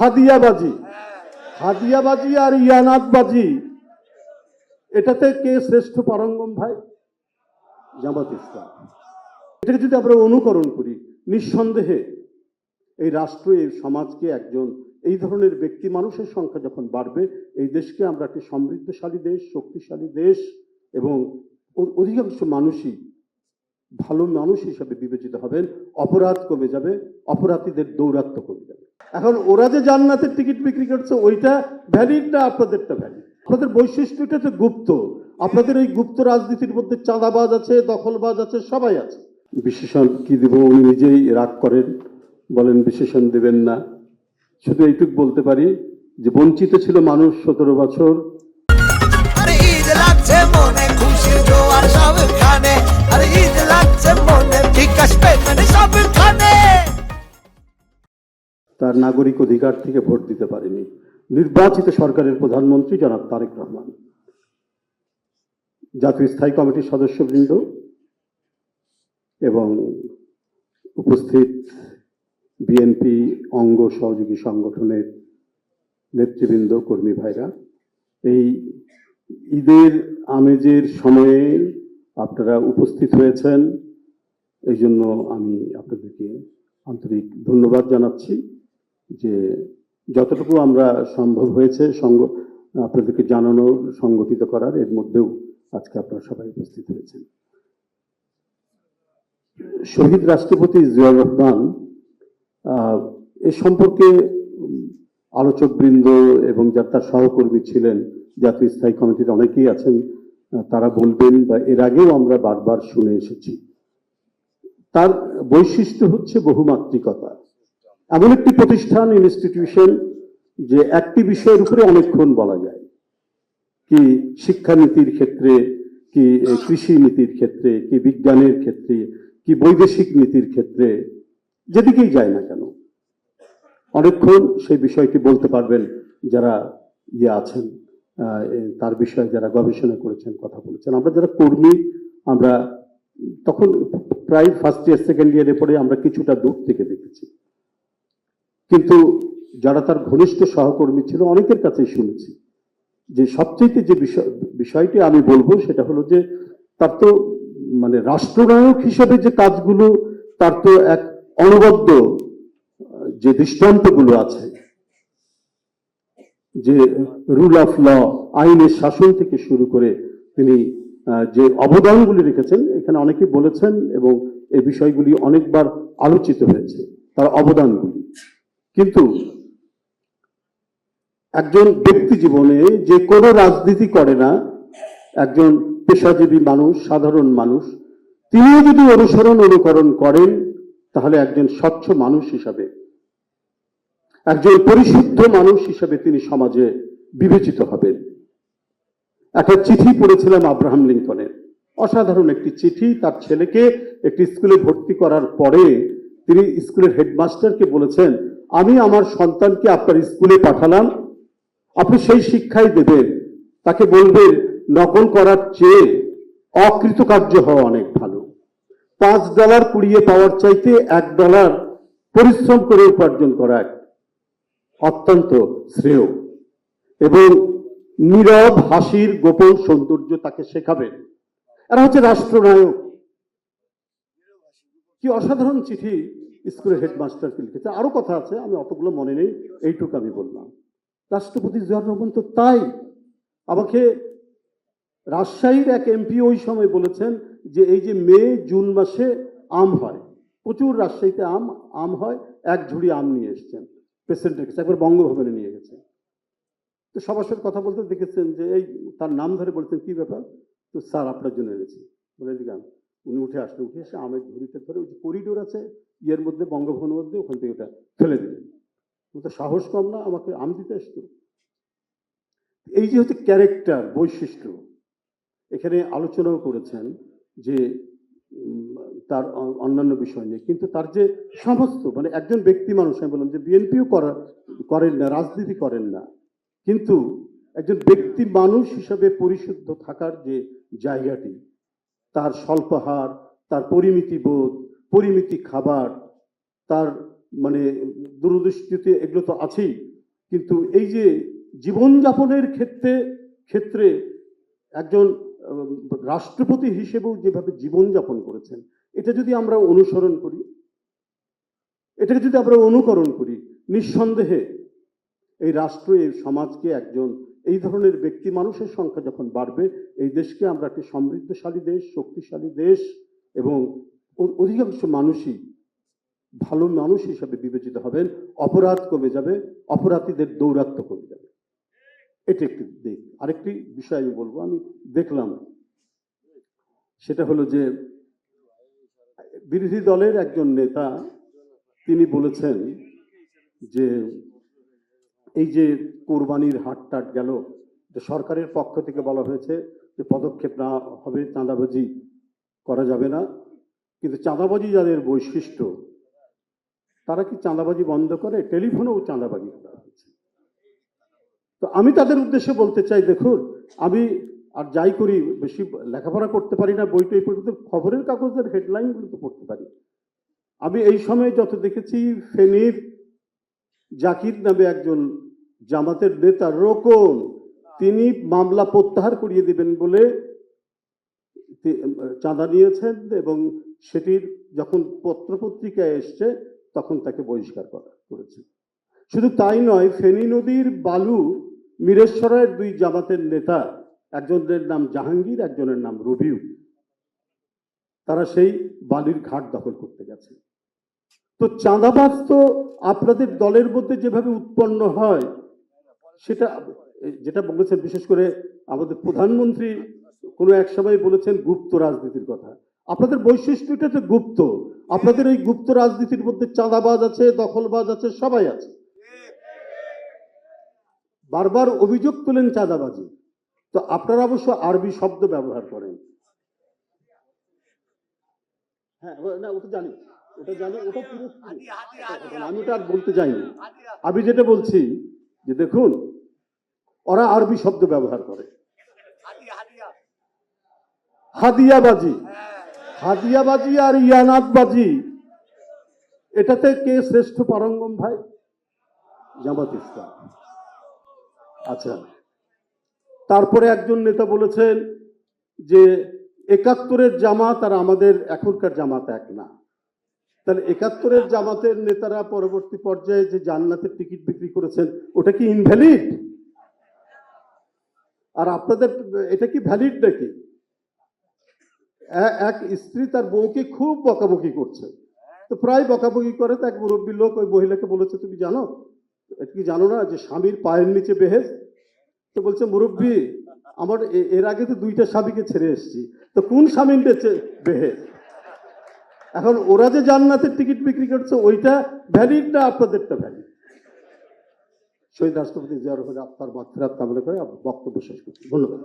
হাদিয়াবাজি, হাদিয়াবাজি আর ইয়ানাতবাজি, এটাতে কে শ্রেষ্ঠ পারঙ্গম ভাই? জামাত ইসলাম। এটাকে যদি আমরা অনুকরণ করি, নিঃসন্দেহে এই রাষ্ট্র, এই সমাজকে একজন এই ধরনের ব্যক্তি মানুষের সংখ্যা যখন বাড়বে, এই দেশকে আমরা একটি সমৃদ্ধশালী দেশ, শক্তিশালী দেশ এবং অধিকাংশ মানুষই ভালো মানুষ হিসাবে বিবেচিত হবেন। অপরাধ কমে যাবে, অপরাধীদের দৌরাত্ম্য কমে যাবে। এখন ওরা যে জান্নাতের টিকিট বিক্রি করছে ওইটা ভ্যালিড না আপনাদেরটা ভ্যালিড? আপনাদের বৈশিষ্ট্যটা তো গুপ্ত। আপনাদের এই গুপ্ত রাজনীতির মধ্যে চাঁদাবাজ আছে, দখলবাজ আছে, সবাই আছে। বিশেষণ কি দিব? উনি নিজেই রাগ করেন, বলেন বিশেষণ দেবেন না। শুধু এইটুক বলতে পারি যে বঞ্চিত ছিল মানুষ 17 বছর। তার নাগরিক অধিকার থেকে ভোট দিতে পারেনি। নির্বাচিত সরকারের প্রধানমন্ত্রী জনাব তারেক রহমান, জাতীয় স্থায়ী কমিটির সদস্যবৃন্দ এবং উপস্থিত বিএনপি অঙ্গ সহযোগী সংগঠনের নেতৃবৃন্দ, কর্মী ভাইরা, এই ঈদের আমেজের সময়ে আপনারা উপস্থিত হয়েছেন, এই জন্য আমি আপনাদেরকে আন্তরিক ধন্যবাদ জানাচ্ছি যে যতটুকু আমরা সম্ভব হয়েছে আপনাদেরকে জানানো, সংগঠিত করার, এর মধ্যেও আজকে আপনারা সবাই উপস্থিত হয়েছেন। শহীদ রাষ্ট্রপতি জিয়াউর রহমান এ সম্পর্কে আলোচকবৃন্দ এবং যারা তার সহকর্মী ছিলেন জাতীয় স্থায়ী কমিটির অনেকেই আছেন, তারা বলবেন বা এর আগেও আমরা বারবার শুনে এসেছি, তার বৈশিষ্ট্য হচ্ছে বহুমাত্রিকতা। এমন একটি প্রতিষ্ঠান, ইনস্টিটিউশন, যে একটি বিষয়ের উপরে অনেকক্ষণ বলা যায়, কি শিক্ষানীতির ক্ষেত্রে, কি কৃষি নীতির ক্ষেত্রে, কি বিজ্ঞানের ক্ষেত্রে, কি বৈদেশিক নীতির ক্ষেত্রে, যেদিকেই যায় না কেন অনেকক্ষণ সেই বিষয়টি বলতে পারবেন যারা আছেন, তার বিষয়ে যারা গবেষণা করেছেন, কথা বলেছেন। আমরা যারা কর্মী, আমরা তখন প্রায় ফার্স্ট ইয়ার সেকেন্ড ইয়ারে পরে আমরা কিছুটা দূর থেকে দেখেছি, কিন্তু যারা তার ঘনিষ্ঠ সহকর্মী ছিল অনেকের কাছেই শুনেছি যে সবচেয়ে যে বিষয়টি আমি বলবো সেটা হলো যে তার তো মানে রাষ্ট্রনায়ক হিসেবে যে কাজগুলো, তার তো এক অনবদ্য যে দৃষ্টান্তগুলো আছে, যে রুল অফ ল, আইনের শাসন থেকে শুরু করে তিনি যে অবদানগুলি রেখেছেন, এখানে অনেকে বলেছেন এবং এই বিষয়গুলি অনেকবার আলোচিত হয়েছে, তার অবদানগুলি। কিন্তু একজন ব্যক্তি জীবনে যে কোনো রাজনীতি করে না, একজন পেশাজীবী মানুষ, সাধারণ মানুষ, তিনিও যদি অনুকরণ করেন, তাহলে একজন স্বচ্ছ মানুষ হিসাবে, একজন পরিশুদ্ধ মানুষ হিসাবে তিনি সমাজে বিবেচিত হবেন। একটা চিঠি পড়েছিলাম আব্রাহাম লিঙ্কনের, অসাধারণ একটি চিঠি। তার ছেলেকে একটি স্কুলে ভর্তি করার পরে তিনি স্কুলের হেডমাস্টারকে বলেছেন, আমি আমার সন্তানকে আপনার স্কুলে পাঠালাম, আপনি সেই শিক্ষাই দেবেন। তাকে বলবেন নকল করার চেয়ে অকৃতকার্য হওয়া অনেক ভালো। $5 কুড়িয়ে পাওয়ার চাইতে $1 পরিশ্রম করে উপার্জন করা অত্যন্ত শ্রেয়। এবং নীরব হাসির গোপন সৌন্দর্য তাকে শেখাবেন। এরা হচ্ছে রাষ্ট্রনায়ক। কি অসাধারণ চিঠি স্কুলের হেডমাস্টারকে লিখেছে। আরো কথা আছে, আমি অতগুলো মনে নেই, এইটুকু আমি বললাম। রাষ্ট্রপতি জিয়াউর রহমান তো তাই। আমাকে রাজশাহীর এক এমপি ওই সময় বলেছেন যে এই যে মে জুন মাসে আম হয়, প্রচুর রাজশাহীতে আম হয়, 1 ঝুড়ি আম নিয়ে এসছেন প্রেসিডেন্টের কাছে, একবার বঙ্গভবনে নিয়ে গেছেন। তো সবার সাথে কথা বলতে দেখেছেন যে এই তার নাম ধরে বলছেন কি ব্যাপার, তো স্যার আপনার জন্য এনেছি বলে দিলাম। উনি উঠে এসে আমের ঝুড়িতে ধরে ওই যে করিডোর আছে ইয়ের মধ্যে, বঙ্গভবনের মধ্যে, ওখান থেকে ওটা ফেলে দিলেন। তো সাহস কম না আমাকে আম দিতে আসতো। এই যে হচ্ছে ক্যারেক্টার, বৈশিষ্ট্য, এখানে আলোচনাও করেছেন যে তার অন্যান্য বিষয় নিয়ে, কিন্তু তার যে সমস্ত মানে একজন ব্যক্তি মানুষ, আমি বললাম যে বিএনপিও করেন না, রাজনীতি করেন না, কিন্তু একজন ব্যক্তি মানুষ হিসাবে পরিশুদ্ধ থাকার যে জায়গাটি, তার স্বল্পাহার, তার পরিমিতি বোধ, পরিমিতি খাবার, তার মানে দূরদৃষ্টিতে এগুলো তো আছেই, কিন্তু এই যে জীবনযাপনের ক্ষেত্রে একজন রাষ্ট্রপতি হিসেবেও যেভাবে জীবনযাপন করেছেন, এটা যদি আমরা অনুসরণ করি, এটাকে যদি আমরা অনুকরণ করি, নিঃসন্দেহে এই রাষ্ট্র, এই সমাজকে একজন এই ধরনের ব্যক্তি মানুষের সংখ্যা যখন বাড়বে, এই দেশকে আমরা একটি সমৃদ্ধশালী দেশ, শক্তিশালী দেশ এবং অধিকাংশ মানুষই ভালো মানুষ হিসাবে বিবেচিত হবেন। অপরাধ কমে যাবে, অপরাধীদের দৌরাত্ম্য কমে যাবে। এটি একটি দিক। আরেকটি বিষয় আমি বলবো, আমি দেখলাম, সেটা হলো যে বিরোধী দলের একজন নেতা তিনি বলেছেন যে এই যে কোরবানির হাট টাট গেল, সরকারের পক্ষ থেকে বলা হয়েছে যে পদক্ষেপ না হবে, চাঁদাবাজি করা যাবে না, কিন্তু চাঁদাবাজি যাদের বৈশিষ্ট্য তারা কি চাঁদাবাজি বন্ধ করে? টেলিফোনেও চাঁদাবাজি করা হয়েছে। তো আমি তাদের উদ্দেশ্যে বলতে চাই, দেখুন, আমি আর যাই করি, বেশি লেখাপড়া করতে পারি না, বই টই পড়তে, খবরের কাগজের হেডলাইনগুলো তো পড়তে পারি। আমি এই সময় যত দেখেছি, ফেনীর জাকির নামে একজন জামাতের নেতা রোকন, তিনি মামলা প্রত্যাহার করিয়ে দিবেন বলে চাঁদা নিয়েছেন এবং সেটির যখন পত্রপত্রিকায় এসছে তখন তাকে বহিষ্কার করেছে। শুধু তাই নয়, ফেনী নদীর বালু মিরেশ্বরের দুই জামাতের নেতা, একজনের নাম জাহাঙ্গীর, একজনের নাম রবিউ, তারা সেই বালির ঘাট দখল করতে গেছে। তো চাঁদাবাজ তো আপনাদের দলের মধ্যে যেভাবে উৎপন্ন হয়, সেটা যেটা বলেছেন, বিশেষ করে আমাদের প্রধানমন্ত্রী কোনো এক সময় বলেছেন গুপ্ত রাজনীতির কথা। আপনাদের বৈশিষ্ট্যটা তো গুপ্ত। আপনাদের এই গুপ্ত রাজনীতির মধ্যে চাঁদাবাজ আছে, দখলবাজ আছে, সবাই আছে। বারবার অভিযোগ তোলেন চাঁদাবাজি, তো আপনারা অবশ্য আরবি শব্দ ব্যবহার করেন। হ্যাঁ, না ওটা জানি, ওটা পুরো, আমি ওটা আর বলতে চাইনি। আমি যেটা বলছি যে দেখুন, ওরা আরবি শব্দ ব্যবহার করে, হাদিয়াবাজি, হাদিয়াবাজি আর ইয়ানাতবাজি, এটাতে কে শ্রেষ্ঠ পারঙ্গম ভাই? জামাত ইসলাম। আচ্ছা, তারপরে একজন নেতা বলেছেন যে ৭১-এর জামাত আর আমাদের এখনকার জামাত এক না। তাহলে ৭১-এর জামাতের নেতারা পরবর্তী পর্যায়ে যে জান্নাতের টিকিট বিক্রি করেছেন, ওটা কি ইনভ্যালিড? আর আপনাদের এটা কি ভ্যালিড নাকি? এক স্ত্রী তার বউকে খুব বকাবকি করছে, তো প্রায় বকাবকি করে, তো এক মুরব্বী লোক ওই মহিলাকে বলেছে, তুমি জানো, এটা কি জানো না যে স্বামীর পায়ের নিচে বেহেশত? তো বলছে, মুরব্বী, আমার এর আগে তো 2টা স্বামীকে ছেড়ে এসেছি, তো কোন স্বামীর বেহেশত? এখন ওরা যে জান্নাতের টিকিট বিক্রি করছে, ওইটা ভ্যালিড না আপনাদেরটা ভ্যালিড? শহীদ রাষ্ট্রপতি জিয়া রহমানের আত্মার মাগফিরাত কামনা করে বক্তব্য শেষ করছি। ধন্যবাদ।